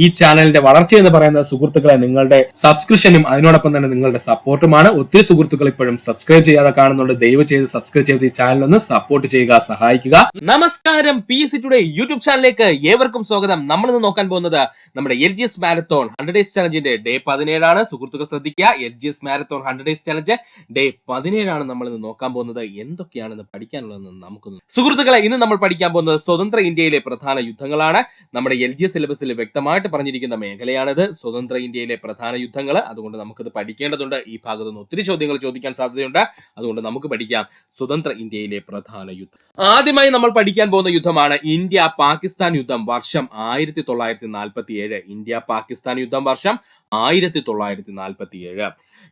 ഈ ചാനലിന്റെ വളർച്ച എന്ന് പറയുന്ന സുഹൃത്തുക്കളെ നിങ്ങളുടെ സബ്സ്ക്രിപ്ഷനും അതിനോടൊപ്പം തന്നെ നിങ്ങളുടെ സപ്പോർട്ടുമാണ്. ഒത്തിരി സുഹൃത്തുക്കൾ ഇപ്പോഴും സബ്സ്ക്രൈബ് ചെയ്യാതെ കാണുന്നുണ്ട്. ദയവ് ചെയ്ത് സബ്സ്ക്രൈബ് ചെയ്ത് ഈ ചാനൽ ഒന്ന് സപ്പോർട്ട് ചെയ്യുക, സഹായിക്കുക. നമസ്കാരം, PSC ടുഡേ യൂട്യൂബ് ചാനലിലേക്ക് ഏവർക്കും സ്വാഗതം. നമ്മൾ ഇന്ന് നോക്കാൻ പോകുന്നത് നമ്മുടെ LGS മാരത്തോൺ 100 ഡേയ്സ് ചലഞ്ചിന്റെ ഡേ 17 ആണ്. സുഹൃത്തുക്കൾ ശ്രദ്ധിക്കുക, LGS marathon 100 days challenge day 17 ആണ് നമ്മൾ ഇന്ന് നോക്കാൻ പോകുന്നത്. എന്തൊക്കെയാണെന്ന് പഠിക്കാനുള്ളതെന്ന് നമുക്കൊന്ന് സുഹൃത്തുക്കളെ, ഇന്ന് നമ്മൾ പഠിക്കാൻ പോകുന്നത് സ്വതന്ത്ര ഇന്ത്യയിലെ പ്രധാന യുദ്ധങ്ങളാണ്. നമ്മുടെ LGS സിലബസിൽ വ്യക്തമായിട്ട് പറഞ്ഞിരിക്കുന്ന മേഖലയാണിത്, സ്വതന്ത്ര ഇന്ത്യയിലെ പ്രധാന യുദ്ധങ്ങൾ. അതുകൊണ്ട് നമുക്കിത് പഠിക്കേണ്ടതുണ്ട്. ഈ ഭാഗത്ത് നിന്ന് ഒത്തിരി ചോദ്യങ്ങൾ ചോദിക്കാൻ സാധ്യതയുണ്ട്. അതുകൊണ്ട് നമുക്ക് പഠിക്കാം സ്വതന്ത്ര ഇന്ത്യയിലെ പ്രധാന യുദ്ധം. ആദ്യമായി നമ്മൾ പഠിക്കാൻ പോകുന്ന യുദ്ധമാണ് ഇന്ത്യ പാകിസ്ഥാൻ യുദ്ധം വർഷം 1947. ഇന്ത്യ പാകിസ്ഥാൻ യുദ്ധം വർഷം 1947.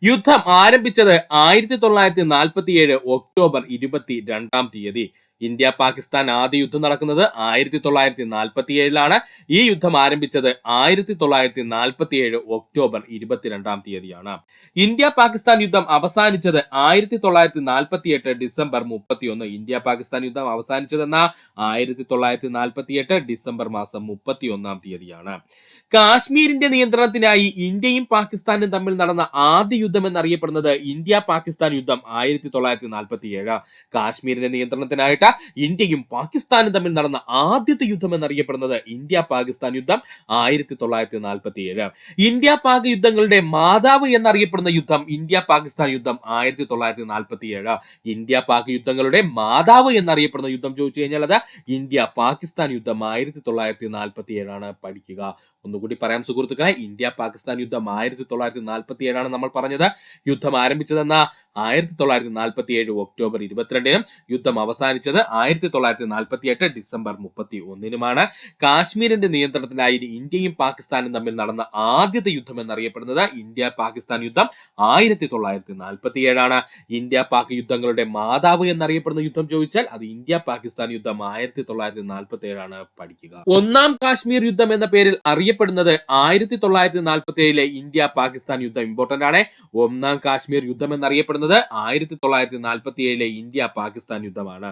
യുദ്ധം ആരംഭിച്ചത് 1947 ഒക്ടോബർ 22-ാം തീയതി. ഇന്ത്യ പാകിസ്ഥാൻ ആദ്യ യുദ്ധം നടക്കുന്നത് 1947 ഈ യുദ്ധം ആരംഭിച്ചത് 1947 ഒക്ടോബർ 22-ാം തീയതിയാണ്. ഇന്ത്യ പാകിസ്ഥാൻ യുദ്ധം അവസാനിച്ചത് 1948 ഡിസംബർ 31. ഇന്ത്യ പാകിസ്ഥാൻ യുദ്ധം അവസാനിച്ചതെന്ന 1948 ഡിസംബർ മാസം 31-ാം തീയതിയാണ്. കാശ്മീരിന്റെ നിയന്ത്രണത്തിനായി ഇന്ത്യയും പാകിസ്ഥാനും തമ്മിൽ നടന്ന ആദ്യ യുദ്ധം എന്നറിയപ്പെടുന്നത് ഇന്ത്യ പാകിസ്ഥാൻ യുദ്ധം 1947. കാശ്മീരിന്റെ നിയന്ത്രണത്തിനായിട്ട് ഇന്ത്യയും പാകിസ്ഥാനും തമ്മിൽ നടന്ന ആദ്യത്തെ യുദ്ധം എന്നറിയപ്പെടുന്നത് ഇന്ത്യ പാകിസ്ഥാൻ യുദ്ധം 1947. ഇന്ത്യ പാക് യുദ്ധങ്ങളുടെ മാതാവ് എന്നറിയപ്പെടുന്ന യുദ്ധം ഇന്ത്യ പാകിസ്ഥാൻ യുദ്ധം 1947. ഇന്ത്യ പാക് യുദ്ധങ്ങളുടെ മാതാവ് എന്നറിയപ്പെടുന്ന യുദ്ധം ചോദിച്ചു കഴിഞ്ഞാൽ അത് ഇന്ത്യ പാകിസ്ഥാൻ യുദ്ധം 1947 പഠിക്കുക. ഒന്നുകൂടി പറയാം സുഹൃത്തുക്കളെ, ഇന്ത്യ പാകിസ്ഥാൻ യുദ്ധം 1947 നമ്മൾ പറഞ്ഞത്. യുദ്ധം ആരംഭിച്ചതെന്ന 1947 ഒക്ടോബർ 22-നും യുദ്ധം അവസാനിച്ചത് 1948 ഡിസംബർ 31-നുമാണ്. കാശ്മീരിന്റെ നിയന്ത്രണത്തിനായി ഇന്ത്യയും പാകിസ്ഥാനും തമ്മിൽ നടന്ന ആദ്യത്തെ യുദ്ധം എന്നറിയപ്പെടുന്നത് ഇന്ത്യ പാകിസ്ഥാൻ യുദ്ധം 1947. ഇന്ത്യ പാക് യുദ്ധങ്ങളുടെ മാതാവ് എന്നറിയപ്പെടുന്ന യുദ്ധം ചോദിച്ചാൽ അത് ഇന്ത്യ പാകിസ്ഥാൻ യുദ്ധം 1947 പഠിക്കുക. ഒന്നാം കാശ്മീർ യുദ്ധം എന്ന പേരിൽ അറിയപ്പെടുന്നത് 1947 ഇന്ത്യ പാകിസ്ഥാൻ യുദ്ധം. ഇമ്പോർട്ടന്റ് ആണ്. ഒന്നാം കാശ്മീർ യുദ്ധം എന്നറിയപ്പെടുന്നത് 1947 ഇന്ത്യ പാകിസ്ഥാൻ യുദ്ധമാണ്.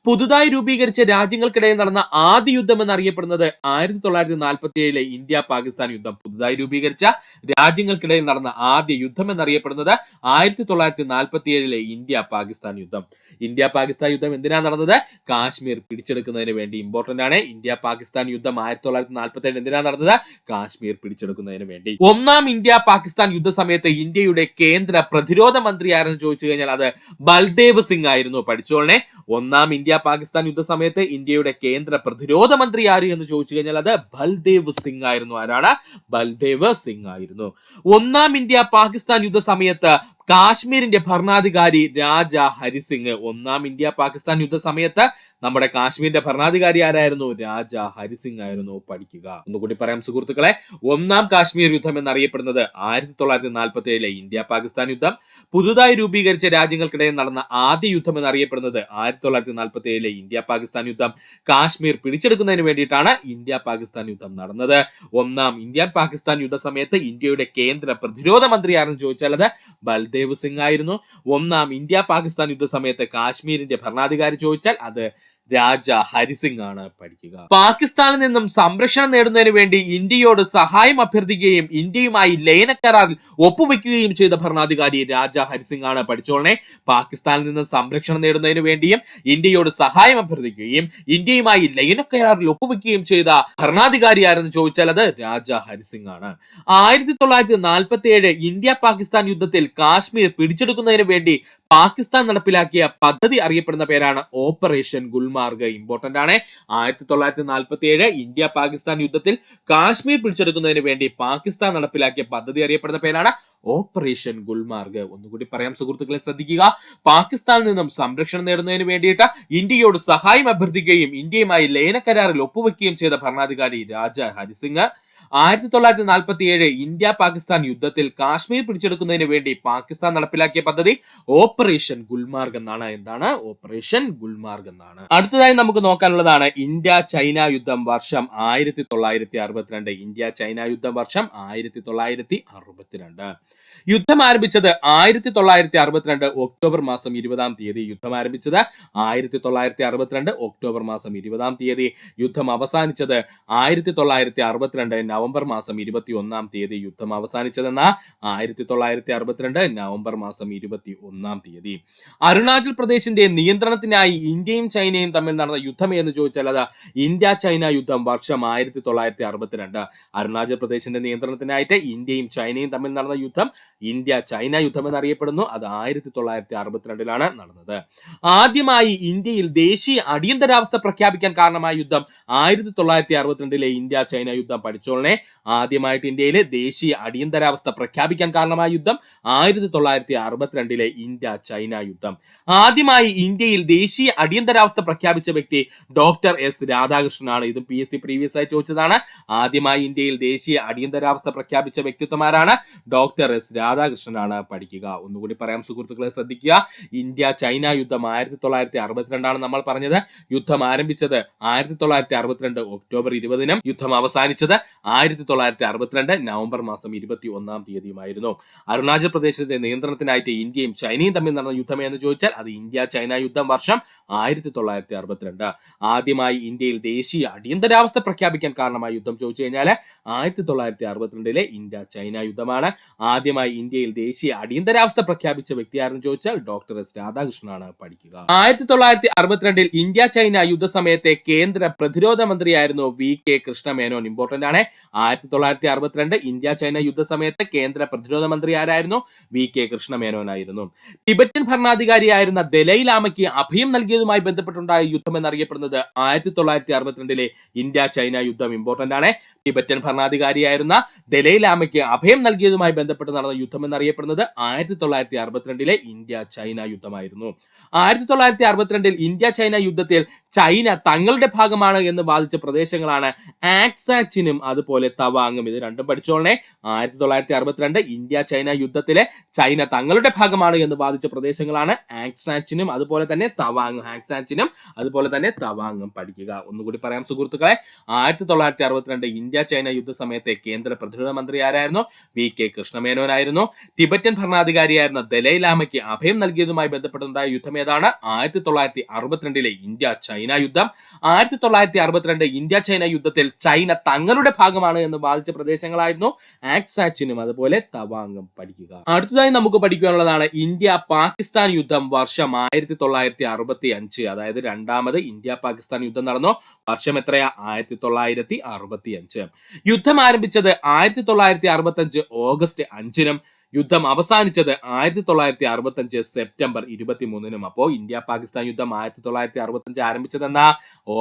പുതുതായി രൂപീകരിച്ച രാജ്യങ്ങൾക്കിടയിൽ നടന്ന ആദ്യ യുദ്ധം എന്നറിയപ്പെടുന്നത് 1947 ഇന്ത്യ പാകിസ്ഥാൻ യുദ്ധം. പുതുതായി രൂപീകരിച്ച രാജ്യങ്ങൾക്കിടയിൽ നടന്ന ആദ്യ യുദ്ധം എന്നറിയപ്പെടുന്നത് 1947 ഇന്ത്യ പാകിസ്ഥാൻ യുദ്ധം. ഇന്ത്യ പാകിസ്ഥാൻ യുദ്ധം എന്തിനാണ് നടന്നത്? കാശ്മീർ പിടിച്ചെടുക്കുന്നതിന് വേണ്ടി. ഇമ്പോർട്ടന്റ് ആണ്. ഇന്ത്യ പാകിസ്ഥാൻ യുദ്ധം 1947 എന്തിനാണ് നടന്നത്? കാശ്മീർ പിടിച്ചെടുക്കുന്നതിന് വേണ്ടി. ഒന്നാം ഇന്ത്യ പാകിസ്ഥാൻ യുദ്ധ സമയത്ത് ഇന്ത്യയുടെ കേന്ദ്ര പ്രതിരോധ മന്ത്രി ആരെന്ന് ചോദിച്ചു കഴിഞ്ഞാൽ അത് ബൽദേവ് സിംഗ് ആയിരുന്നു. പഠിച്ചോളനെ, ഒന്നാം ഇന്ത്യ പാകിസ്ഥാൻ യുദ്ധ സമയത്ത് ഇന്ത്യയുടെ കേന്ദ്ര പ്രതിരോധ മന്ത്രി ആര് എന്ന് ചോദിച്ചു കഴിഞ്ഞാൽ അത് ബൽദേവ് സിംഗ് ആയിരുന്നു. ആരാണ്? ബൽദേവ് സിംഗ് ആയിരുന്നു. ഒന്നാം ഇന്ത്യ പാകിസ്ഥാൻ യുദ്ധ സമയത്ത് കാശ്മീരിന്റെ ഭരണാധികാരി രാജ ഹരിസിംഗ്. ഒന്നാം ഇന്ത്യ പാകിസ്ഥാൻ യുദ്ധ സമയത്ത് നമ്മുടെ കാശ്മീരിന്റെ ഭരണാധികാരി ആരായിരുന്നു? രാജ ഹരിസിംഗ് ആയിരുന്നു. പഠിക്കുക. ഒന്നുകൂടി പറയാം സുഹൃത്തുക്കളെ, ഒന്നാം കാശ്മീർ യുദ്ധം എന്നറിയപ്പെടുന്നത് 1947 ഇന്ത്യ പാകിസ്ഥാൻ യുദ്ധം. പുതുതായി രൂപീകരിച്ച രാജ്യങ്ങൾക്കിടയിൽ നടന്ന ആദ്യ യുദ്ധം എന്നറിയപ്പെടുന്നത് 1947 ഇന്ത്യ പാകിസ്ഥാൻ യുദ്ധം. കാശ്മീർ പിടിച്ചെടുക്കുന്നതിന് വേണ്ടിയിട്ടാണ് ഇന്ത്യ പാകിസ്ഥാൻ യുദ്ധം നടന്നത്. ഒന്നാം ഇന്ത്യ പാകിസ്ഥാൻ യുദ്ധ സമയത്ത് ഇന്ത്യയുടെ കേന്ദ്ര പ്രതിരോധ മന്ത്രി ആരെന്ന് ചോദിച്ചാൽ അത് ബൽദേവ് സിംഗ് ആയിരുന്നു. ഒന്നാം ഇന്ത്യ പാകിസ്ഥാൻ യുദ്ധ സമയത്ത് കാശ്മീരിന്റെ ഭരണാധികാരി ചോദിച്ചാൽ അത് രാജ ഹരിസിംഗ് ആണ്. പഠിക്കുക. പാകിസ്ഥാനിൽ നിന്നും സംരക്ഷണം നേടുന്നതിന് വേണ്ടി ഇന്ത്യയോട് സഹായം അഭ്യർത്ഥിക്കുകയും ഇന്ത്യയുമായി ലയന കരാറിൽ ഒപ്പുവെക്കുകയും ചെയ്ത ഭരണാധികാരി രാജ ഹരിസിംഗ് ആണ്. പഠിച്ചോളനെ, പാകിസ്ഥാനിൽ നിന്നും സംരക്ഷണം നേടുന്നതിന് വേണ്ടിയും ഇന്ത്യയോട് സഹായം അഭ്യർത്ഥിക്കുകയും ഇന്ത്യയുമായി ലയന കരാറിൽ ഒപ്പുവെക്കുകയും ചെയ്ത ഭരണാധികാരി ആരെന്ന് ചോദിച്ചാൽ അത് രാജ ഹരിസിംഗ് ആണ്. 1947 ഇന്ത്യ പാകിസ്ഥാൻ യുദ്ധത്തിൽ കാശ്മീർ പിടിച്ചെടുക്കുന്നതിന് വേണ്ടി പാകിസ്ഥാൻ നടപ്പിലാക്കിയ പദ്ധതി അറിയപ്പെടുന്ന പേരാണ് ഓപ്പറേഷൻ ഗുൽമാർഗ്. ഇമ്പോർട്ടന്റ് ആണ്. 1947 ഇന്ത്യ പാകിസ്ഥാൻ യുദ്ധത്തിൽ കാശ്മീർ പിടിച്ചെടുക്കുന്നതിന് വേണ്ടി പാകിസ്ഥാൻ നടപ്പിലാക്കിയ പദ്ധതി അറിയപ്പെടുന്ന പേരാണ് ഓപ്പറേഷൻ ഗുൽമാർഗ്. ഒന്നുകൂടി പറയാം സുഹൃത്തുക്കളെ, ശ്രദ്ധിക്കുക. പാകിസ്ഥാനിൽ നിന്നും സംരക്ഷണം നേടുന്നതിന് വേണ്ടിയിട്ട് ഇന്ത്യയോട് സഹായം അഭ്യർത്ഥിക്കുകയും ഇന്ത്യയുമായി ലയന കരാറിൽ ഒപ്പുവെക്കുകയും ചെയ്ത ഭരണാധികാരി രാജ ഹരിസിംഗ്. 1947 ഇന്ത്യ പാകിസ്ഥാൻ യുദ്ധത്തിൽ കാശ്മീർ പിടിച്ചെടുക്കുന്നതിന് വേണ്ടി പാകിസ്ഥാൻ നടപ്പിലാക്കിയ പദ്ധതി ഓപ്പറേഷൻ ഗുൽമാർഗ് എന്നാണ്. എന്താണ്? ഓപ്പറേഷൻ ഗുൽമാർഗ് എന്നാണ്. അടുത്തതായി നമുക്ക് നോക്കാനുള്ളതാണ് ഇന്ത്യ ചൈന യുദ്ധം വർഷം 1962. ഇന്ത്യ ചൈന യുദ്ധം വർഷം 1962. യുദ്ധം ആരംഭിച്ചത് 1962 ഒക്ടോബർ മാസം 20-ാം തീയതി. യുദ്ധം ആരംഭിച്ചത് 1962 ഒക്ടോബർ മാസം 20-ാം തീയതി. യുദ്ധം അവസാനിച്ചത് 1962 നവംബർ മാസം 21-ാം തീയതി. യുദ്ധം അവസാനിച്ചതെന്ന 1962 നവംബർ മാസം 21-ാം തീയതി. അരുണാചൽ പ്രദേശിന്റെ നിയന്ത്രണത്തിനായി ഇന്ത്യയും ചൈനയും തമ്മിൽ നടന്ന യുദ്ധം എന്ന് ചോദിച്ചാൽ അത് ഇന്ത്യ ചൈന യുദ്ധം വർഷം 1962. അരുണാചൽ പ്രദേശിന്റെ നിയന്ത്രണത്തിനായിട്ട് ഇന്ത്യയും ചൈനയും തമ്മിൽ നടന്ന യുദ്ധം ഇന്ത്യ ചൈന യുദ്ധം എന്നറിയപ്പെടുന്നു. അത് 1962 നടന്നത്. ആദ്യമായി ഇന്ത്യയിൽ ദേശീയ അടിയന്തരാവസ്ഥ പ്രഖ്യാപിക്കാൻ കാരണമായ യുദ്ധം 1962 ഇന്ത്യ ചൈന യുദ്ധം. പഠിച്ചോളനെ, ആദ്യമായിട്ട് ഇന്ത്യയിൽ ദേശീയ അടിയന്തരാവസ്ഥ പ്രഖ്യാപിക്കാൻ കാരണമായ യുദ്ധം 1962 ഇന്ത്യ ചൈന യുദ്ധം. ആദ്യമായി ഇന്ത്യയിൽ ദേശീയ അടിയന്തരാവസ്ഥ പ്രഖ്യാപിച്ച വ്യക്തി ഡോക്ടർ എസ് രാധാകൃഷ്ണനാണ്. ഇതും PSC പ്രീവിയസ് ആയി ചോദിച്ചതാണ്. ആദ്യമായി ഇന്ത്യയിൽ ദേശീയ അടിയന്തരാവസ്ഥ പ്രഖ്യാപിച്ച വ്യക്തിത്വമാരാണ്? Doctor S രാധാകൃഷ്ണനാണ്. പഠിക്കുക. ഒന്നുകൂടി പറയാം സുഹൃത്തുക്കളെ, ശ്രദ്ധിക്കുക. ഇന്ത്യ ചൈന യുദ്ധം 1962 നമ്മൾ പറഞ്ഞത്. യുദ്ധം ആരംഭിച്ചത് 1962 ഒക്ടോബർ 20-നും യുദ്ധം അവസാനിച്ചത് 1962 നവംബർ മാസം 21-ാം തീയതിയുമായിരുന്നു. അരുണാചൽ പ്രദേശത്തെ നിയന്ത്രണത്തിനായിട്ട് ഇന്ത്യയും ചൈനയും തമ്മിൽ നടന്ന യുദ്ധം എന്ന് ചോദിച്ചാൽ അത് ഇന്ത്യ ചൈന യുദ്ധം വർഷം 1962. ആദ്യമായി ഇന്ത്യയിൽ ദേശീയ അടിയന്തരാവസ്ഥ പ്രഖ്യാപിക്കാൻ കാരണമായ യുദ്ധം ചോദിച്ചു കഴിഞ്ഞാൽ 1962 ഇന്ത്യ ചൈന യുദ്ധമാണ്. ആദ്യമായി ഇന്ത്യയിൽ ദേശീയ അടിയന്തരാവസ്ഥ പ്രഖ്യാപിച്ച വ്യക്തിയാരെന്ന് ചോദിച്ചാൽ ഡോക്ടർ എസ് രാധാകൃഷ്ണനാണ്. പഠിക്കുക. 1962 ഇന്ത്യ ചൈന യുദ്ധ സമയത്തെ കേന്ദ്ര പ്രതിരോധ മന്ത്രിയായിരുന്നു VK കൃഷ്ണമേനോൻ. ഇമ്പോർട്ടന്റ് ആണ്. 1962 ഇന്ത്യ ചൈന യുദ്ധ സമയത്ത് കേന്ദ്ര പ്രതിരോധ മന്ത്രി ആരായിരുന്നു? VK കൃഷ്ണമേനോൻ ആയിരുന്നു. ടിബറ്റൻ ഭരണാധികാരിയായിരുന്ന ദലൈലാമയ്ക്ക് അഭയം നൽകിയതുമായി ബന്ധപ്പെട്ടുണ്ടായ യുദ്ധം എന്നറിയപ്പെടുന്നത് 1962 ഇന്ത്യ ചൈന യുദ്ധം. ഇമ്പോർട്ടന്റ് ആണ്. ടിബറ്റൻ ഭരണാധികാരിയായിരുന്ന ദലൈലാമയ്ക്ക് അഭയം നൽകിയതുമായി ബന്ധപ്പെട്ട് നടന്ന യുദ്ധം എന്നറിയപ്പെടുന്നത് 1962 ഇന്ത്യ ചൈന യുദ്ധമായിരുന്നു. 1962 ഇന്ത്യ ചൈന യുദ്ധത്തിൽ ചൈന തങ്ങളുടെ ഭാഗമാണ് എന്ന് വാദിച്ച പ്രദേശങ്ങളാണ് ആക്സാച്ചിനും അതുപോലെ തവാങ്ങും. ഇത് രണ്ടും പഠിച്ചോളനെ. 1962 ഇന്ത്യ ചൈന യുദ്ധത്തിലെ ചൈന തങ്ങളുടെ ഭാഗമാണ് എന്ന് വാദിച്ച പ്രദേശങ്ങളാണ് ആക്സാച്ചിനും അതുപോലെ തന്നെ തവാങ്ങും. ആക്സാച്ചിനും അതുപോലെ തന്നെ തവാങ്ങും. പഠിക്കുക. ഒന്നുകൂടി പറയാം സുഹൃത്തുക്കളെ. 1962 ഇന്ത്യ ചൈന യുദ്ധ സമയത്തെ കേന്ദ്ര പ്രതിരോധ മന്ത്രി ആരായിരുന്നു? VK കൃഷ്ണമേനോനായിരുന്നു. ടിബറ്റൻ ഭരണാധികാരിയായിരുന്ന ദലൈലാമയ്ക്ക് അഭയം നൽകിയതുമായി ബന്ധപ്പെട്ടുണ്ടായ യുദ്ധം ഏതാണ്? 1962 ഇന്ത്യ ചൈന യുദ്ധം. 1962 ഇന്ത്യ ചൈന യുദ്ധത്തിൽ ചൈന തങ്ങളുടെ ഭാഗമാണ് എന്ന് വാദിച്ച പ്രദേശങ്ങളായിരുന്നു ആക്സാച്ചിനും അതുപോലെ തവാങ്ങും. പഠിക്കുക. അടുത്തതായി നമുക്ക് പഠിക്കാനുള്ളതാണ് ഇന്ത്യ പാകിസ്ഥാൻ യുദ്ധം വർഷം 1965. അതായത് രണ്ടാമത് ഇന്ത്യ പാകിസ്ഥാൻ യുദ്ധം നടന്നു. വർഷം എത്രയാ? 1965. യുദ്ധം ആരംഭിച്ചത് 1965 ഓഗസ്റ്റ് 5-നും യുദ്ധം അവസാനിച്ചത് 1965 സെപ്റ്റംബർ 23-നും. അപ്പോ ഇന്ത്യ പാകിസ്ഥാൻ യുദ്ധം 1965 ആരംഭിച്ചതെന്ന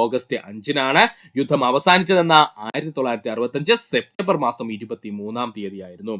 ഓഗസ്റ്റ് 5-നാണ്. യുദ്ധം അവസാനിച്ചതെന്ന 1965 സെപ്റ്റംബർ മാസം 23-ാം തീയതിയായിരുന്നു.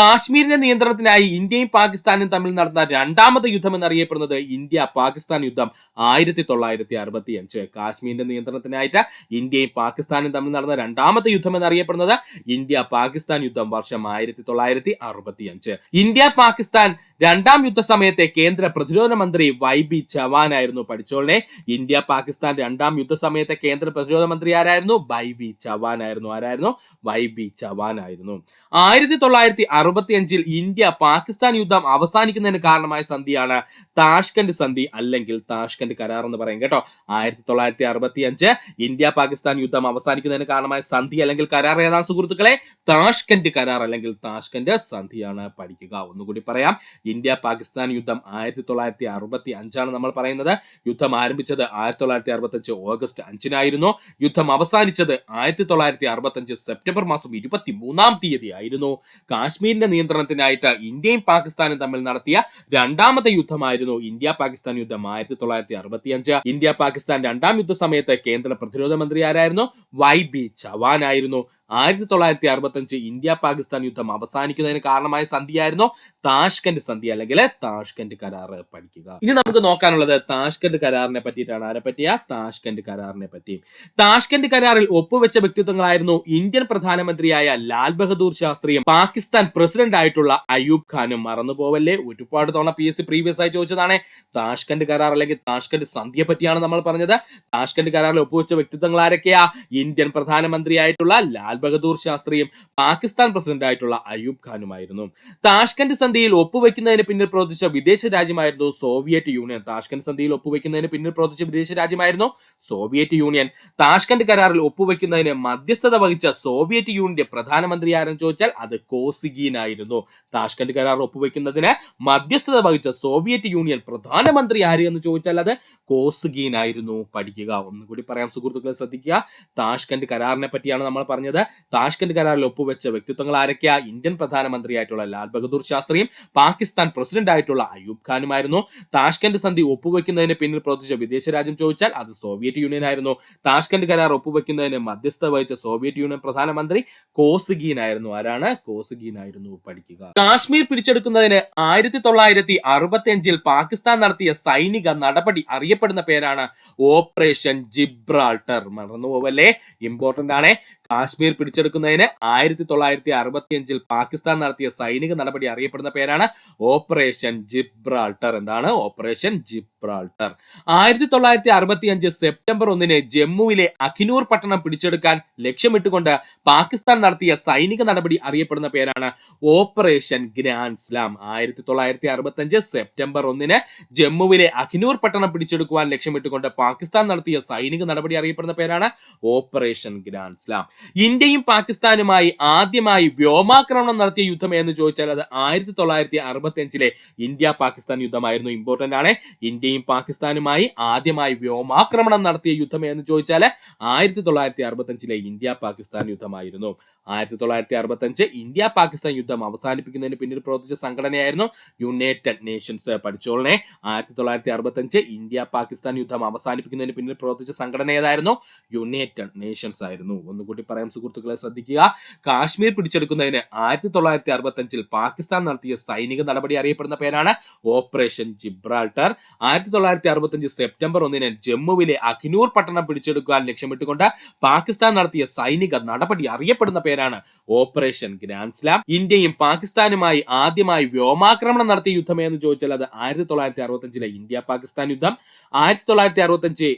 കാശ്മീരിന്റെ നിയന്ത്രണത്തിനായി ഇന്ത്യയും പാകിസ്ഥാനും തമ്മിൽ നടന്ന രണ്ടാമത്തെ യുദ്ധം എന്നറിയപ്പെടുന്നത് ഇന്ത്യ പാകിസ്ഥാൻ യുദ്ധം 1965. കാശ്മീരിന്റെ നിയന്ത്രണത്തിനായിട്ട് ഇന്ത്യയും പാകിസ്ഥാനും തമ്മിൽ നടന്ന രണ്ടാമത്തെ യുദ്ധം എന്നറിയപ്പെടുന്നത് ഇന്ത്യ പാകിസ്ഥാൻ യുദ്ധം വർഷം 1965. ഇന്ത്യ പാകിസ്ഥാൻ രണ്ടാം യുദ്ധ സമയത്തെ കേന്ദ്ര പ്രതിരോധ മന്ത്രി YB ചവാൻ ആയിരുന്നു. പഠിച്ചോളനെ. ഇന്ത്യ പാകിസ്ഥാൻ രണ്ടാം യുദ്ധ സമയത്തെ കേന്ദ്ര പ്രതിരോധ മന്ത്രി ആരായിരുന്നു? YB ചവാൻ ആയിരുന്നു. ആരായിരുന്നു? YB ചവാൻ ആയിരുന്നു. 1965 ഇന്ത്യ പാകിസ്ഥാൻ യുദ്ധം അവസാനിക്കുന്നതിന് കാരണമായ സന്ധിയാണ് താഷ്കന്റ് സന്ധി അല്ലെങ്കിൽ താഷ്കന്റ് കരാർ എന്ന് പറയും കേട്ടോ. 1965 ഇന്ത്യ പാകിസ്ഥാൻ യുദ്ധം അവസാനിക്കുന്നതിന് കാരണമായ സന്ധി അല്ലെങ്കിൽ കരാർ ഏതാണ് സുഹൃത്തുക്കളെ? താഷ്കന്റ് കരാർ അല്ലെങ്കിൽ താഷ്കന്റ് സന്ധിയാണ്. പഠിക്കുക. ഒന്നുകൂടി പറയാം. ഇന്ത്യ പാകിസ്ഥാൻ യുദ്ധം 1965 നമ്മൾ പറയുന്നത്. യുദ്ധം ആരംഭിച്ചത് 1965 ഓഗസ്റ്റ് 5-നായിരുന്നു. യുദ്ധം അവസാനിച്ചത് 1965 സെപ്റ്റംബർ മാസം 23-ാം തീയതി ആയിരുന്നു. കാശ്മീരിന്റെ നിയന്ത്രണത്തിനായിട്ട് ഇന്ത്യയും പാകിസ്ഥാനും തമ്മിൽ നടത്തിയ രണ്ടാമത്തെ യുദ്ധമായിരുന്നു ഇന്ത്യ പാകിസ്ഥാൻ യുദ്ധം 1965. ഇന്ത്യ പാകിസ്ഥാൻ രണ്ടാം യുദ്ധ സമയത്ത് കേന്ദ്ര പ്രതിരോധ മന്ത്രി ആരായിരുന്നു? YB ചവാൻ ആയിരുന്നു. 1965 ഇന്ത്യ പാകിസ്ഥാൻ യുദ്ധം അവസാനിക്കുന്നതിന് കാരണമായ സന്ധിയായിരുന്നു താഷ്കന്റ് സന്ധി അല്ലെങ്കിൽ താഷ്കന്റ് കരാർ. പഠിക്കുക. ഇനി നമുക്ക് നോക്കാനുള്ളത് താഷ്കന്റ് കരാറിനെ പറ്റിയിട്ടാണ്. ആരെ പറ്റിയ? താഷ്കന്റ് കരാറിനെ പറ്റി. താഷ്കന്റ് കരാറിൽ ഒപ്പുവെച്ച വ്യക്തിത്വങ്ങളായിരുന്നു ഇന്ത്യൻ പ്രധാനമന്ത്രിയായ ലാൽ ബഹദൂർ ശാസ്ത്രിയും പാകിസ്ഥാൻ പ്രസിഡന്റ് ആയിട്ടുള്ള അയൂബ് ഖാനും. മറന്നുപോവല്ലേ, ഒരുപാട് തവണ PSC പ്രീവിയസ് ആയി ചോദിച്ചതാണ്. താഷ്കന്റ് കരാർ അല്ലെങ്കിൽ താഷ്കന്റ് സന്ധിയെ പറ്റിയാണ് നമ്മൾ പറഞ്ഞത്. താഷ്കന്റ് കരാറിൽ ഒപ്പുവെച്ച വ്യക്തിത്വങ്ങൾ ആരൊക്കെയാ? ഇന്ത്യൻ പ്രധാനമന്ത്രിയായിട്ടുള്ള ലാൽ ബഹദൂർ ശാസ്ത്രിയും പാകിസ്ഥാൻ പ്രസിഡന്റ് ആയിട്ടുള്ള അയൂബ് ഖാനുമായിരുന്നു. താഷ്കന്റ് സന്ധിയിൽ ഒപ്പുവെക്കുന്നതിന് പിന്നിൽ പ്രവർത്തിച്ച വിദേശ രാജ്യമായിരുന്നു സോവിയറ്റ് യൂണിയൻ. താഷ്കന്റ് സന്ധിയിൽ ഒപ്പുവെക്കുന്നതിന് പിന്നിൽ പ്രവർത്തിച്ച വിദേശ രാജ്യമായിരുന്നു സോവിയറ്റ് യൂണിയൻ. താഷ്കന്റ് കരാറിൽ ഒപ്പുവെക്കുന്നതിന് മധ്യസ്ഥത വഹിച്ച സോവിയറ്റ് യൂണിയന്റെ പ്രധാനമന്ത്രി ആരെന്ന് ചോദിച്ചാൽ അത് കോസിഗീൻ ആയിരുന്നു. താഷ്കന്റ് കരാർ ഒപ്പുവെക്കുന്നതിന് മധ്യസ്ഥത വഹിച്ച സോവിയറ്റ് യൂണിയൻ പ്രധാനമന്ത്രി ആര് എന്ന് ചോദിച്ചാൽ അത് കോസിഗീൻ ആയിരുന്നു. പഠിക്കുക. ഒന്നുകൂടി പറയാം സുഹൃത്തുക്കളെ, ശ്രദ്ധിക്കുക. താഷ്കന്റ് കരാറിനെ പറ്റിയാണ് നമ്മൾ പറഞ്ഞത്. താഷ്കന്റ് കരാറിൽ ഒപ്പുവെച്ച വ്യക്തിത്വങ്ങൾ ആരൊക്കെയാ? ഇന്ത്യൻ പ്രധാനമന്ത്രിയായിട്ടുള്ള ലാൽ ബഹദൂർ ശാസ്ത്രിയും പാകിസ്ഥാൻ പ്രസിഡന്റ് ആയിട്ടുള്ള അയൂബ് ഖാനുമായിരുന്നു. താഷ്കന്റ് സന്ധി ഒപ്പുവെക്കുന്നതിന് പിന്നിൽ പ്രവർത്തിച്ച വിദേശ രാജ്യം ചോദിച്ചാൽ അത് സോവിയറ്റ് യൂണിയൻ ആയിരുന്നു. താഷ്കന്റ് കരാർ ഒപ്പുവെക്കുന്നതിന് മധ്യസ്ഥത വഹിച്ച സോവിയറ്റ് യൂണിയൻ പ്രധാനമന്ത്രി കോസിഗീൻ ആയിരുന്നു. ആരാണ്? കോസിഗീൻ ആയിരുന്നു. പഠിക്കുക. കാശ്മീർ പിടിച്ചെടുക്കുന്നതിന് 1965 പാകിസ്ഥാൻ നടത്തിയ സൈനിക നടപടി അറിയപ്പെടുന്ന പേരാണ് ഓപ്പറേഷൻ ജിബ്രാൾട്ടർ. മറന്നുപോവല്ലേ, ഇമ്പോർട്ടന്റ് ആണ്. കാശ്മീർ പിടിച്ചെടുക്കുന്നതിന് 1965 പാകിസ്ഥാൻ നടത്തിയ സൈനിക നടപടി അറിയപ്പെടുന്ന പേരാണ് ഓപ്പറേഷൻ ജിബ്രാൾട്ടർ. എന്താണ് ഓപ്പറേഷൻ ജിബ്രാൾട്ടർ? 1965 സെപ്റ്റംബർ 1 ജമ്മുവിലെ അഖിനൂർ പട്ടണം പിടിച്ചെടുക്കാൻ ലക്ഷ്യമിട്ടുകൊണ്ട് പാകിസ്ഥാൻ നടത്തിയ സൈനിക നടപടി അറിയപ്പെടുന്ന പേരാണ് ഓപ്പറേഷൻ ഗ്രാൻഡ് സ്ലാം. 1965 സെപ്റ്റംബർ 1 ജമ്മുവിലെ അഖിനൂർ പട്ടണം പിടിച്ചെടുക്കുവാൻ ലക്ഷ്യമിട്ടുകൊണ്ട് പാകിസ്ഥാൻ നടത്തിയ സൈനിക നടപടി അറിയപ്പെടുന്ന പേരാണ് ഓപ്പറേഷൻ ഗ്രാൻഡ് സ്ലാം. ഇന്ത്യയും പാകിസ്ഥാനുമായി ആദ്യമായി വ്യോമാക്രമണം നടത്തിയ യുദ്ധം എന്ന് ചോദിച്ചാൽ അത് 1965 ഇന്ത്യ പാകിസ്ഥാൻ യുദ്ധമായിരുന്നു. ഇമ്പോർട്ടന്റ് ആണ്. ഇന്ത്യയും പാകിസ്ഥാനുമായി ആദ്യമായി വ്യോമാക്രമണം നടത്തിയ യുദ്ധം എന്ന് ചോദിച്ചാൽ 1965 ഇന്ത്യ പാകിസ്ഥാൻ യുദ്ധമായിരുന്നു. 1965 ഇന്ത്യ പാകിസ്ഥാൻ യുദ്ധം അവസാനിപ്പിക്കുന്നതിന് പിന്നിൽ പ്രവർത്തിച്ച സംഘടനയായിരുന്നു യുണൈറ്റഡ് നേഷൻസ്. പഠിച്ചോളനെ. 1965 ഇന്ത്യ പാകിസ്ഥാൻ യുദ്ധം അവസാനിപ്പിക്കുന്നതിന് പിന്നിൽ പ്രവർത്തിച്ച സംഘടന ഏതായിരുന്നു? യുണൈറ്റഡ് നേഷൻസ് ആയിരുന്നു. ഒന്നുകൂടി പറയാം സുഹൃത്തുക്കളെ, ശ്രദ്ധിക്കുക. കാശ്മീർ പിടിച്ചെടുക്കുന്നതിന് 1965 പാകിസ്ഥാൻ നടത്തിയ സൈനിക നടപടി അറിയപ്പെടുന്ന പേരാണ് ഓപ്പറേഷൻ ജിബ്രാൾട്ടർ. 1965 സെപ്റ്റംബർ 1 ജമ്മുവിലെ അഖിനൂർ പട്ടണം പിടിച്ചെടുക്കാൻ ലക്ഷ്യമിട്ടുകൊണ്ട് പാകിസ്ഥാൻ നടത്തിയ സൈനിക നടപടി അറിയപ്പെടുന്ന പേരാണ് ഓപ്പറേഷൻ ഗ്രാൻഡ് സ്ലാം. ഇന്ത്യയും പാകിസ്ഥാനുമായി ആദ്യമായി വ്യോമാക്രമണം നടത്തിയ യുദ്ധം എന്ന് ചോദിച്ചാൽ അത് 1965 ഇന്ത്യ പാകിസ്ഥാൻ യുദ്ധം. 1965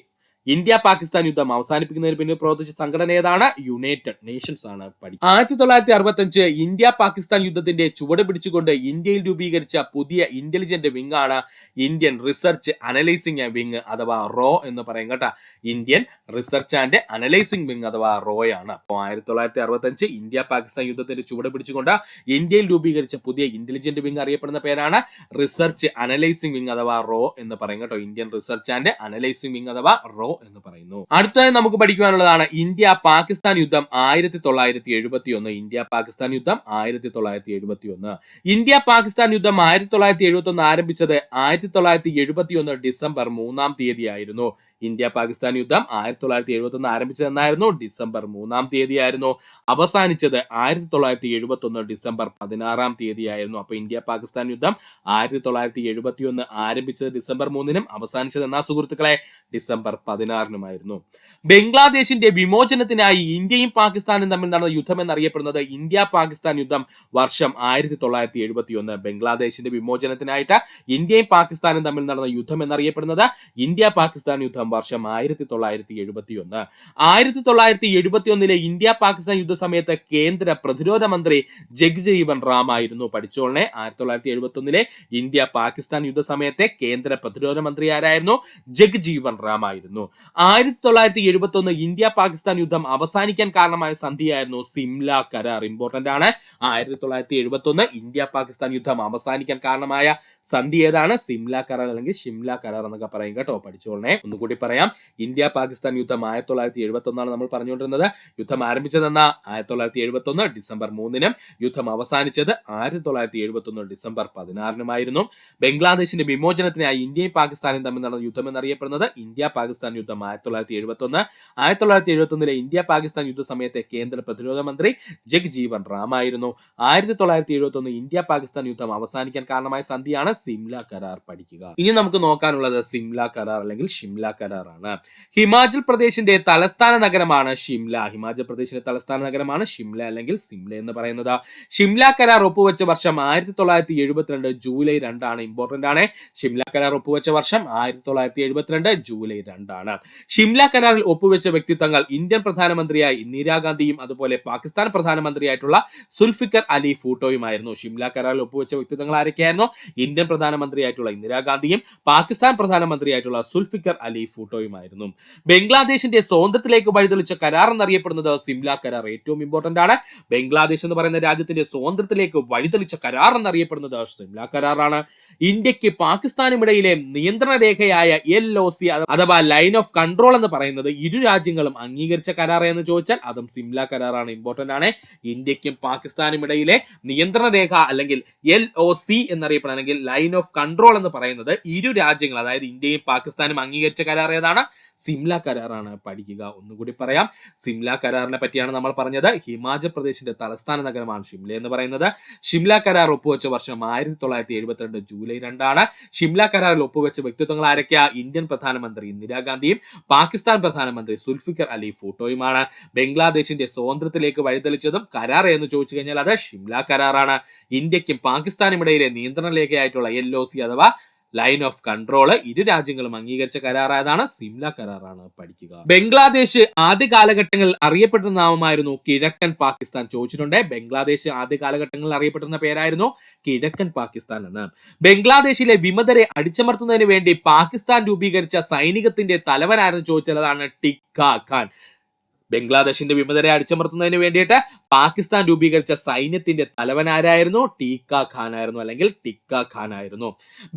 ഇന്ത്യ പാകിസ്ഥാൻ യുദ്ധം അവസാനിപ്പിക്കുന്നതിന് പിന്നിൽ പ്രവർത്തിച്ച സംഘടന ഏതാണ്? യുണൈറ്റഡ് നേഷൻസ് ആണ്. 1965 ഇന്ത്യ പാകിസ്ഥാൻ യുദ്ധത്തിന്റെ ചുവട് പിടിച്ചുകൊണ്ട് ഇന്ത്യയിൽ രൂപീകരിച്ച പുതിയ ഇന്റലിജന്റ് വിങ് ആണ് ഇന്ത്യൻ റിസർച്ച് അനലൈസിംഗ് വിങ് അഥവാ റോ എന്ന് പറയും കേട്ടോ. Indian research and analysing wing അഥവാ റോയാണ്. അപ്പോൾ 1965 ഇന്ത്യ പാകിസ്ഥാൻ യുദ്ധത്തിന്റെ ചുവട് പിടിച്ചുകൊണ്ട് ഇന്ത്യയിൽ രൂപീകരിച്ച പുതിയ ഇന്റലിജന്റ് വിങ് അറിയപ്പെടുന്ന പേരാണ് റിസർച്ച് അനലൈസിംഗ് വിങ് അഥവാ റോ എന്ന് പറയും കേട്ടോ. Indian research and analysing wing അഥവാ റോ എന്ന് പറയുന്നു. അടുത്തതായി നമുക്ക് പഠിക്കുവാനുള്ളതാണ് ഇന്ത്യ പാകിസ്ഥാൻ യുദ്ധം 1971. ഇന്ത്യ പാകിസ്ഥാൻ യുദ്ധം 1971. ഇന്ത്യ പാകിസ്ഥാൻ യുദ്ധം 1971 ആരംഭിച്ചത് 1971 ഡിസംബർ 3 ആയിരുന്നു. ഇന്ത്യ പാകിസ്ഥാൻ യുദ്ധം 1971 ആരംഭിച്ചത് എന്നായിരുന്നു? ഡിസംബർ 3 ആയിരുന്നു. അവസാനിച്ചത് 1971 ഡിസംബർ 16 ആയിരുന്നു. അപ്പൊ ഇന്ത്യ പാകിസ്ഥാൻ യുദ്ധം 1971 ആരംഭിച്ചത് ഡിസംബർ 3 അവസാനിച്ചത് എന്നാ സുഹൃത്തുക്കളെ? ഡിസംബർ 16 ബംഗ്ലാദേശിന്റെ വിമോചനത്തിനായി ഇന്ത്യയും പാകിസ്ഥാനും തമ്മിൽ നടന്ന യുദ്ധം എന്നറിയപ്പെടുന്നത് ഇന്ത്യ പാകിസ്ഥാൻ യുദ്ധം വർഷം 1971. ബംഗ്ലാദേശിന്റെ വിമോചനത്തിനായിട്ട് ഇന്ത്യയും പാകിസ്ഥാനും തമ്മിൽ നടന്ന യുദ്ധം എന്നറിയപ്പെടുന്നത് ഇന്ത്യ പാകിസ്ഥാൻ യുദ്ധം വർഷം 1971. 1971 ഇന്ത്യ പാകിസ്ഥാൻ യുദ്ധ സമയത്ത് കേന്ദ്ര പ്രതിരോധ മന്ത്രി ജഗ്ജീവൻ റാം ആയിരുന്നു. പഠിച്ചോളനെ. 1971 ഇന്ത്യ പാകിസ്ഥാൻ യുദ്ധ സമയത്തെ കേന്ദ്ര പ്രതിരോധ മന്ത്രി ആരായിരുന്നു? ജഗ്ജീവൻ റാം ആയിരുന്നു. 1971 ഇന്ത്യ പാകിസ്ഥാൻ യുദ്ധം അവസാനിക്കാൻ കാരണമായ സന്ധിയായിരുന്നു സിംല കരാർ. ഇമ്പോർട്ടന്റ് ആണ്. 1971 ഇന്ത്യ പാകിസ്ഥാൻ യുദ്ധം അവസാനിക്കാൻ കാരണമായ സന്ധി ഏതാണ്? സിംല കരാർ അല്ലെങ്കിൽ ഷിംല കരാർ എന്നൊക്കെ പറയും കേട്ടോ. പഠിച്ചോളനെ. ഒന്നുകൂടി പറയാം. ഇന്ത്യ പാകിസ്ഥാൻ യുദ്ധം 1971 നമ്മൾ പറഞ്ഞുകൊണ്ടിരുന്നത്. യുദ്ധം ആരംഭിച്ചതെന്ന 1971 ഡിസംബർ 3 യുദ്ധം അവസാനിച്ചത് 1971 ഡിസംബർ 16 ബംഗ്ലാദേശിന്റെ വിമോചനത്തിനായി ഇന്ത്യയും പാകിസ്ഥാനും തമ്മിൽ നടന്ന യുദ്ധം എന്നറിയപ്പെടുന്നത് ഇന്ത്യ പാകിസ്ഥാൻ യുദ്ധം 1971. 1971 ഇന്ത്യ പാകിസ്ഥാൻ യുദ്ധ സമയത്തെ കേന്ദ്ര പ്രതിരോധ മന്ത്രി ജഗ്ജീവൻ റാം ആയിരുന്നു. 1971 ഇന്ത്യ പാകിസ്ഥാൻ യുദ്ധം അവസാനിക്കാൻ കാരണമായ സന്ധിയാണ് സിംല കരാർ. പഠിക്കുക. ഇനി നമുക്ക് നോക്കാനുള്ളത് സിംല കരാർ അല്ലെങ്കിൽ ഷിംല കരാർ കരാറാണ്. ഹിമാചൽ പ്രദേശിന്റെ തലസ്ഥാന നഗരമാണ് ഷിംല. ഹിമാചൽ പ്രദേശിന്റെ തലസ്ഥാന നഗരമാണ് ഷിംല അല്ലെങ്കിൽ സിംല എന്ന് പറയുന്നത്. ഷിംല കരാർ ഒപ്പുവെച്ച വർഷം 1972 ജൂലൈ 2 ആണ്. ഇമ്പോർട്ടന്റ് ആണ്. ഷിംല കരാർ ഒപ്പുവെച്ച വർഷം 1972 ജൂലൈ 2 ആണ്. ഷിംല കരാറിൽ ഒപ്പുവെച്ച വ്യക്തിത്വങ്ങൾ ഇന്ത്യൻ പ്രധാനമന്ത്രിയായ ഇന്ദിരാഗാന്ധിയും അതുപോലെ പാകിസ്ഥാൻ പ്രധാനമന്ത്രിയായിട്ടുള്ള സുൽഫിക്കർ അലി ഭൂട്ടോയുമായിരുന്നു. ഷിംല കരാറിൽ ഒപ്പുവെച്ച വ്യക്തിത്വങ്ങൾ ആരൊക്കെയായിരുന്നു? ഇന്ത്യൻ പ്രധാനമന്ത്രിയായിട്ടുള്ള ഇന്ദിരാഗാന്ധിയും പാകിസ്ഥാൻ പ്രധാനമന്ത്രിയായിട്ടുള്ള സുൽഫിക്കർ അലി ഭൂട്ടോയുമായിരുന്നു. ബംഗ്ലാദേശിന്റെ സ്വാതന്ത്ര്യത്തിലേക്ക് വഴിതെളിച്ച കരാർ എന്നറിയപ്പെടുന്നത് സിംല കരാർ. ഏറ്റവും ഇമ്പോർട്ടന്റ് ആണ്. ബംഗ്ലാദേശ് എന്ന് പറയുന്ന രാജ്യത്തിന്റെ സ്വാതന്ത്ര്യത്തിലേക്ക് വഴിതെളിച്ച കരാർ എന്നറിയപ്പെടുന്നത് സിംല കരാറാണ്. ഇന്ത്യക്ക് പാകിസ്ഥാനും ഇടയിലെ നിയന്ത്രണ രേഖയായ LOC അഥവാ ലൈൻ ഓഫ് കൺട്രോൾ എന്ന് പറയുന്നത് ഇരു രാജ്യങ്ങളും അംഗീകരിച്ച കരാർ എന്ന് ചോദിച്ചാൽ അതും സിംല കരാറാണ്. ഇമ്പോർട്ടന്റ് ആണ്. ഇന്ത്യക്കും പാകിസ്ഥാനും ഇടയിലെ നിയന്ത്രണ രേഖ അല്ലെങ്കിൽ LOC എന്നറിയപ്പെടുന്ന അല്ലെങ്കിൽ ലൈൻ ഓഫ് കൺട്രോൾ എന്ന് പറയുന്നത് ഇരു രാജ്യങ്ങൾ അതായത് ഇന്ത്യയും പാകിസ്ഥാനും അംഗീകരിച്ച കരാർ ഏതാണ്? സിംല കരാറാണ്. പഠിക്കുക. ഒന്നുകൂടി പറയാം. സിംല കരാറിനെ പറ്റിയാണ് നമ്മൾ പറഞ്ഞത്. ഹിമാചൽ പ്രദേശിന്റെ തലസ്ഥാന നഗരമാണ് ഷിംല എന്ന് പറയുന്നത്. ഷിംല കരാർ ഒപ്പുവെച്ച വർഷം 1972 ജൂലൈ 2 ആണ്. ഷിംല കരാറിൽ ഒപ്പുവെച്ച വ്യക്തിത്വങ്ങൾ ആരൊക്കെയാ? ഇന്ത്യൻ പ്രധാനമന്ത്രി ഇന്ദിരാഗാന്ധിയും പാകിസ്ഥാൻ പ്രധാനമന്ത്രി സുൽഫിക്കർ അലി ഭൂട്ടോയുമാണ്. ബംഗ്ലാദേശിന്റെ സ്വാതന്ത്ര്യത്തിലേക്ക് വഴിതെളിച്ചതും കരാർ എന്ന് ചോദിച്ചു കഴിഞ്ഞാൽ അത് ഷിംല കരാറാണ്. ഇന്ത്യക്കും പാകിസ്ഥാനും ഇടയിലെ നിയന്ത്രണ രേഖയായിട്ടുള്ള LOC അഥവാ ലൈൻ ഓഫ് കൺട്രോൾ ഇരു രാജ്യങ്ങളും അംഗീകരിച്ച കരാറായതാണ് സിംല കരാറാണ്. പഠിക്കുക. ബംഗ്ലാദേശ് ആദ്യ കാലഘട്ടങ്ങളിൽ അറിയപ്പെടുന്ന നാമമായിരുന്നു കിഴക്കൻ പാകിസ്ഥാൻ. ചോദിച്ചിട്ടുണ്ട്. ബംഗ്ലാദേശ് ആദ്യ കാലഘട്ടങ്ങളിൽ അറിയപ്പെടുന്ന പേരായിരുന്നു കിഴക്കൻ പാകിസ്ഥാൻ എന്ന്. ബംഗ്ലാദേശിലെ വിമതരെ അടിച്ചമർത്തുന്നതിന് വേണ്ടി പാകിസ്ഥാൻ രൂപീകരിച്ച സൈനികത്തിന്റെ തലവനായിരുന്നു ചോദിച്ചാൽ അതാണ് ടിക്കാ ഖാൻ. ബംഗ്ലാദേശിന്റെ വിമതരെ അടിച്ചമർത്തുന്നതിന് വേണ്ടിയിട്ട് പാകിസ്ഥാൻ രൂപീകരിച്ച സൈന്യത്തിന്റെ തലവൻ ആരായിരുന്നു? ടിക്കാ ഖാൻ ആയിരുന്നു അല്ലെങ്കിൽ ടിക്കാ ഖാൻ ആയിരുന്നു.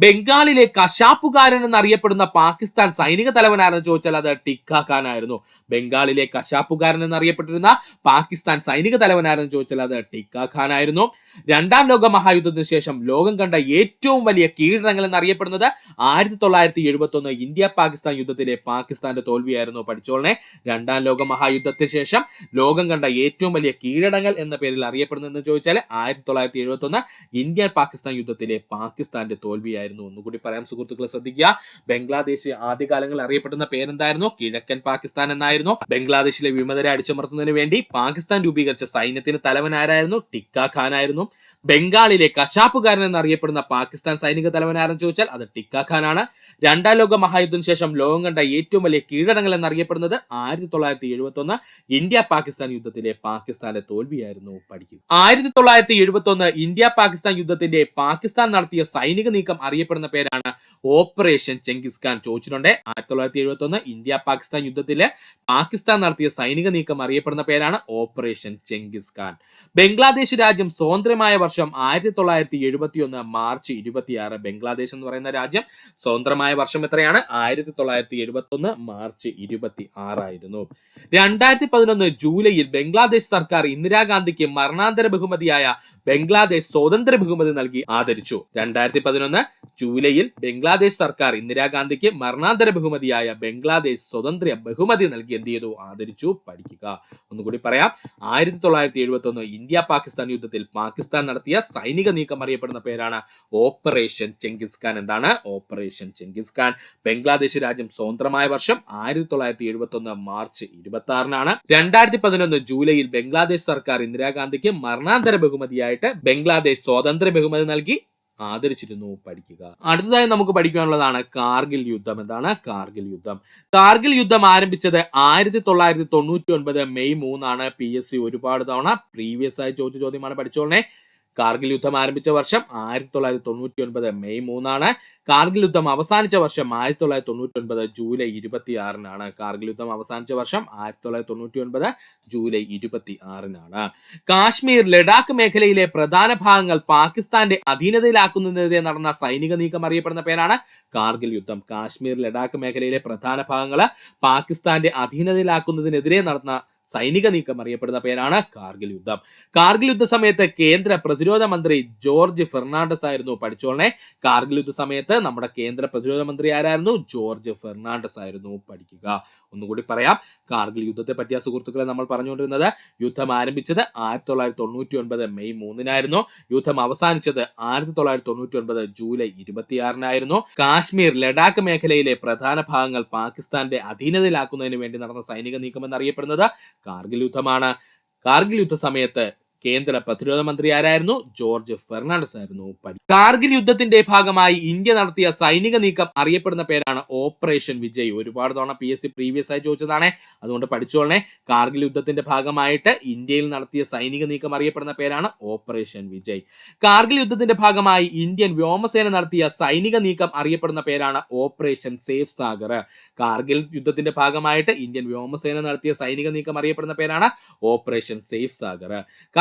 ബംഗാളിലെ കശാപ്പുകാരൻ എന്നറിയപ്പെടുന്ന പാകിസ്ഥാൻ സൈനിക തലവനാരെന്ന് ചോദിച്ചാൽ അത് ടിക്കാ ഖാൻ ആയിരുന്നു. ബംഗാളിലെ കശാപ്പുകാരൻ എന്നറിയപ്പെട്ടിരുന്ന പാകിസ്ഥാൻ സൈനിക തലവനാരെന്ന് ചോദിച്ചാൽ അത് ടിക്കാ ഖാൻ ആയിരുന്നു. രണ്ടാം ലോക മഹായുദ്ധത്തിന് ശേഷം ലോകം കണ്ട ഏറ്റവും വലിയ കീഴടങ്ങൽ എന്നറിയപ്പെടുന്നത് 1971 ഇന്ത്യ പാകിസ്ഥാൻ യുദ്ധത്തിലെ പാകിസ്ഥാന്റെ തോൽവിയായിരുന്നു. പഠിച്ചോളനെ. രണ്ടാം ലോക മഹായുദ്ധത്തിന് ശേഷം ലോകം കണ്ട ഏറ്റവും വലിയ കീഴടങ്ങൽ എന്ന പേരിൽ അറിയപ്പെടുന്നതെന്ന് ചോദിച്ചാൽ 1971 ഇന്ത്യ പാകിസ്ഥാൻ യുദ്ധത്തിലെ പാകിസ്ഥാന്റെ തോൽവിയായിരുന്നു. ഒന്നുകൂടി പറയാം സുഹൃത്തുക്കളെ, ശ്രദ്ധിക്കുക. ബംഗ്ലാദേശ് ആദ്യകാലങ്ങളിൽ അറിയപ്പെടുന്ന പേരെന്തായിരുന്നു? കിഴക്കൻ പാകിസ്ഥാൻ എന്നായിരുന്നു. ബംഗ്ലാദേശിലെ വിമതരെ അടിച്ചമർത്തുന്നതിന് വേണ്ടി പാകിസ്ഥാൻ രൂപീകരിച്ച സൈന്യത്തിന് തലവൻ ആരായിരുന്നു? ടിക്കാ ഖാൻ ആയിരുന്നു. ബംഗാളിലെ കശാപ്പുകാരൻ എന്നറിയപ്പെടുന്ന പാകിസ്ഥാൻ സൈനിക തലവൻ ആരെന്ന് ചോദിച്ചാൽ അത് ടിക്കാ ഖാൻ ആണ്. രണ്ടാം ലോക മഹായുദ്ധത്തിന് ശേഷം ലോകം കണ്ട ഏറ്റവും വലിയ കീഴടങ്ങൽ എന്നറിയപ്പെടുന്നത് 1971 ഇന്ത്യ പാകിസ്ഥാൻ യുദ്ധത്തിലെ പാകിസ്ഥാന്റെ തോൽവിയായിരുന്നു. പഠിക്കുക. 1971 ഇന്ത്യ പാകിസ്ഥാൻ യുദ്ധത്തിന്റെ പാകിസ്ഥാൻ നടത്തിയ സൈനിക നീക്കം അറിയപ്പെടുന്ന പേരാണ് ഓപ്പറേഷൻ ചെങ്കിസ് ഖാൻ. ചോദിച്ചിട്ടുണ്ട്. 1971 ഇന്ത്യ പാകിസ്ഥാൻ യുദ്ധത്തിലെ പാകിസ്ഥാൻ നടത്തിയ സൈനിക നീക്കം അറിയപ്പെടുന്ന പേരാണ് ഓപ്പറേഷൻ ചെങ്കിസ് ഖാൻ. ബംഗ്ലാദേശ് രാജ്യം സ്വതന്ത്രമായ വർഷം 1971 മാർച്ച് 26. ബംഗ്ലാദേശ് എന്ന് പറയുന്ന രാജ്യം സ്വതന്ത്രമായ വർഷം എത്രയാണ്? 1971 മാർച്ച് 26 ആയിരുന്നു. 2011 ജൂലൈയിൽ ബംഗ്ലാദേശ് സർക്കാർ ഇന്ദിരാഗാന്ധിക്ക് മരണാന്തര ബഹുമതിയായ ബംഗ്ലാദേശ് സ്വാതന്ത്ര്യ ബഹുമതി നൽകി ആദരിച്ചു. 2011 ജൂലൈയിൽ ബംഗ്ലാദേശ് സർക്കാർ ഇന്ദിരാഗാന്ധിക്ക് മരണാന്തര ബഹുമതിയായ ബംഗ്ലാദേശ് സ്വാതന്ത്ര്യ ബഹുമതി നൽകി എന്ത് ചെയ്തു? ആദരിച്ചു. പഠിക്കുക. ഒന്നുകൂടി പറയാം. 1971 ഇന്ത്യ പാകിസ്ഥാൻ യുദ്ധത്തിൽ പാകിസ്ഥാൻ നടത്തിയ സൈനിക നീക്കം അറിയപ്പെടുന്ന പേരാണ് ഓപ്പറേഷൻ ചെങ്കിസ് ഖാൻ. എന്താണ്? Operation Genghis Khan. ബംഗ്ലാദേശ് രാജ്യം സ്വതന്ത്രമായ വർഷം 1971 മാർച്ച് 26 2011 ജൂലൈയിൽ ബംഗ്ലാദേശ് സർക്കാർ ഇന്ദിരാഗാന്ധിക്ക് മരണാന്തര ബഹുമതിയായിട്ട് ബംഗ്ലാദേശ് സ്വാതന്ത്ര്യ ബഹുമതി നൽകി ആദരിച്ചിരുന്നു. പഠിക്കുക. അടുത്തതായി നമുക്ക് പഠിക്കാനുള്ളതാണ് കാർഗിൽ യുദ്ധം. എന്താണ് കാർഗിൽ യുദ്ധം? കാർഗിൽ യുദ്ധം ആരംഭിച്ചത് 1999 മെയ് 3 PSC ഒരുപാട് തവണ പ്രീവിയസ് ആയി ചോദിച്ച ചോദ്യമാണ്. പഠിച്ചോളനെ. കാർഗിൽ യുദ്ധം ആരംഭിച്ച വർഷം 1999 മെയ് 3 കാർഗിൽ യുദ്ധം അവസാനിച്ച വർഷം 1999 ജൂലൈ 26 കാർഗിൽ യുദ്ധം അവസാനിച്ച വർഷം 1999 ജൂലൈ 26 കാശ്മീർ ലഡാക്ക് മേഖലയിലെ പ്രധാന ഭാഗങ്ങൾ പാകിസ്ഥാന്റെ അധീനതയിലാക്കുന്നതിനെതിരെ നടന്ന സൈനിക നീക്കം അറിയപ്പെടുന്ന പേരാണ് കാർഗിൽ യുദ്ധം. കാശ്മീർ ലഡാക്ക് മേഖലയിലെ പ്രധാന ഭാഗങ്ങൾ പാകിസ്ഥാന്റെ അധീനതയിലാക്കുന്നതിനെതിരെ നടന്ന സൈനിക നീക്കം അറിയപ്പെടുന്ന പേരാണ് കാർഗിൽ യുദ്ധം. കാർഗിൽ യുദ്ധ സമയത്ത് കേന്ദ്ര പ്രതിരോധ മന്ത്രി ജോർജ് ഫെർണാണ്ടസ് ആയിരുന്നു. പഠിച്ചോളനെ. കാർഗിൽ യുദ്ധ സമയത്ത് നമ്മുടെ കേന്ദ്ര പ്രതിരോധ മന്ത്രി ആരായിരുന്നു? ജോർജ് ഫെർണാണ്ടസ് ആയിരുന്നു. പഠിക്കുക. ഒന്നുകൂടി പറയാം, കാർഗിൽ യുദ്ധത്തെ പറ്റിയ സുഹൃത്തുക്കളെ നമ്മൾ പറഞ്ഞുകൊണ്ടിരുന്നത് യുദ്ധം ആരംഭിച്ചത് 1999 മെയ് 3-നായിരുന്നു. യുദ്ധം അവസാനിച്ചത് 1999 ജൂലൈ 26-നായിരുന്നു. കാശ്മീർ, ലഡാക്ക് മേഖലയിലെ പ്രധാന ഭാഗങ്ങൾ പാകിസ്ഥാന്റെ അധീനതയിലാക്കുന്നതിന് വേണ്ടി നടന്ന സൈനിക നീക്കം എന്നറിയപ്പെടുന്നത് കാർഗിൽ യുദ്ധമാണ്. കാർഗിൽ യുദ്ധ സമയത്ത് കേന്ദ്ര പ്രതിരോധ മന്ത്രി ആരായിരുന്നു? ജോർജ് ഫെർണാണ്ടസ് ആയിരുന്നു. കാർഗിൽ യുദ്ധത്തിന്റെ ഭാഗമായി ഇന്ത്യ നടത്തിയ സൈനിക നീക്കം അറിയപ്പെടുന്ന പേരാണ് ഓപ്പറേഷൻ വിജയ്. ഒരുപാട് തവണ PSC പ്രീവിയസ് ആയി ചോദിച്ചതാണ്, അതുകൊണ്ട് പഠിച്ചോളണേ. കാർഗിൽ യുദ്ധത്തിന്റെ ഭാഗമായിട്ട് ഇന്ത്യയിൽ നടത്തിയ സൈനിക നീക്കം അറിയപ്പെടുന്ന പേരാണ് ഓപ്പറേഷൻ വിജയ്. കാർഗിൽ യുദ്ധത്തിന്റെ ഭാഗമായി ഇന്ത്യൻ വ്യോമസേന നടത്തിയ സൈനിക നീക്കം അറിയപ്പെടുന്ന പേരാണ് ഓപ്പറേഷൻ സേഫ് സാഗർ. കാർഗിൽ യുദ്ധത്തിന്റെ ഭാഗമായിട്ട് ഇന്ത്യൻ വ്യോമസേന നടത്തിയ സൈനിക നീക്കം അറിയപ്പെടുന്ന പേരാണ് ഓപ്പറേഷൻ സേഫ് സാഗർ.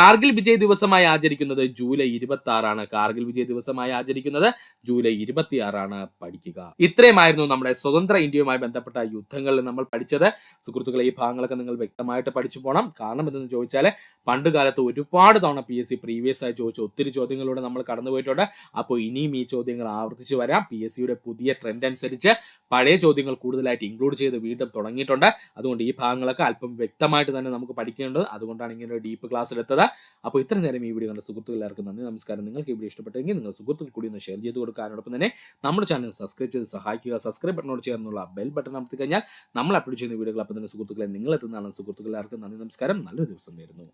കാർഗിൽ വിജയ് ദിവസമായി ആചരിക്കുന്നത് ജൂലൈ 26-ആണ്. കാർഗിൽ വിജയ് ദിവസമായി ആചരിക്കുന്നത് ജൂലൈ 26-ആണ്. പഠിക്കുക. ഇത്രയുമായിരുന്നു നമ്മുടെ സ്വതന്ത്ര ഇന്ത്യയുമായി ബന്ധപ്പെട്ട യുദ്ധങ്ങളിൽ നമ്മൾ പഠിച്ചത്. സുഹൃത്തുക്കളെ, ഈ ഭാഗങ്ങളൊക്കെ നിങ്ങൾ വ്യക്തമായിട്ട് പഠിച്ചു പോകണം. കാരണം എന്തെന്ന് ചോദിച്ചാൽ പണ്ട് കാലത്ത് ഒരുപാട് തവണ PSC പ്രീവിയസ് ആയി ചോദിച്ച ഒത്തിരി ചോദ്യങ്ങളിലൂടെ നമ്മൾ കടന്നുപോയിട്ടുണ്ട്. അപ്പോൾ ഇനിയും ഈ ചോദ്യങ്ങൾ ആവർത്തിച്ച് വരാം. PSCയുടെ പുതിയ ട്രെൻഡ് അനുസരിച്ച് പഴയ ചോദ്യങ്ങൾ കൂടുതലായിട്ട് ഇൻക്ലൂഡ് ചെയ്ത് വീണ്ടും തുടങ്ങിയിട്ടുണ്ട്. അതുകൊണ്ട് ഈ ഭാഗങ്ങളൊക്കെ അല്പം വ്യക്തമായിട്ട് തന്നെ നമുക്ക് പഠിക്കേണ്ടത്. അതുകൊണ്ടാണ് ഇങ്ങനെ ഒരു ഡീപ്പ് ക്ലാസ് എടുത്തത്. അപ്പോൾ ഇത്ര നേരം ഈ വീഡിയോ കണ്ട സുഹൃത്തുക്കൾ എല്ലാവർക്കും നന്ദി, നമസ്കാരം. നിങ്ങൾക്ക് ഈ വീഡിയോ ഇഷ്ടപ്പെട്ടെങ്കിൽ നിങ്ങൾ സുഹൃത്തുക്കൾ കൂടി ഒന്ന് ഷെയർ ചെയ്ത് കൊടുക്കുക. അതോടൊപ്പം തന്നെ നമ്മുടെ ചാനൽ സബ്സ്ക്രൈബ് ചെയ്ത് സഹായിക്കുക. സബ്സ്ക്രൈബ് ബട്ടനോട് ചേർന്നുള്ള ബെൽ ബട്ടൺ അമർത്തി കഴിഞ്ഞാൽ നമ്മൾ അപ്ലോഡ് ചെയ്യുന്ന വീഡിയോകൾ അപ്പം തന്നെ സുഹൃത്തുക്കളെ നിങ്ങൾ എത്തുന്നതാണ്. സുഹൃത്തുക്കൾ എല്ലാവർക്കും നന്ദി, നമസ്കാരം. നല്ലൊരു ദിവസം നേരുന്നു.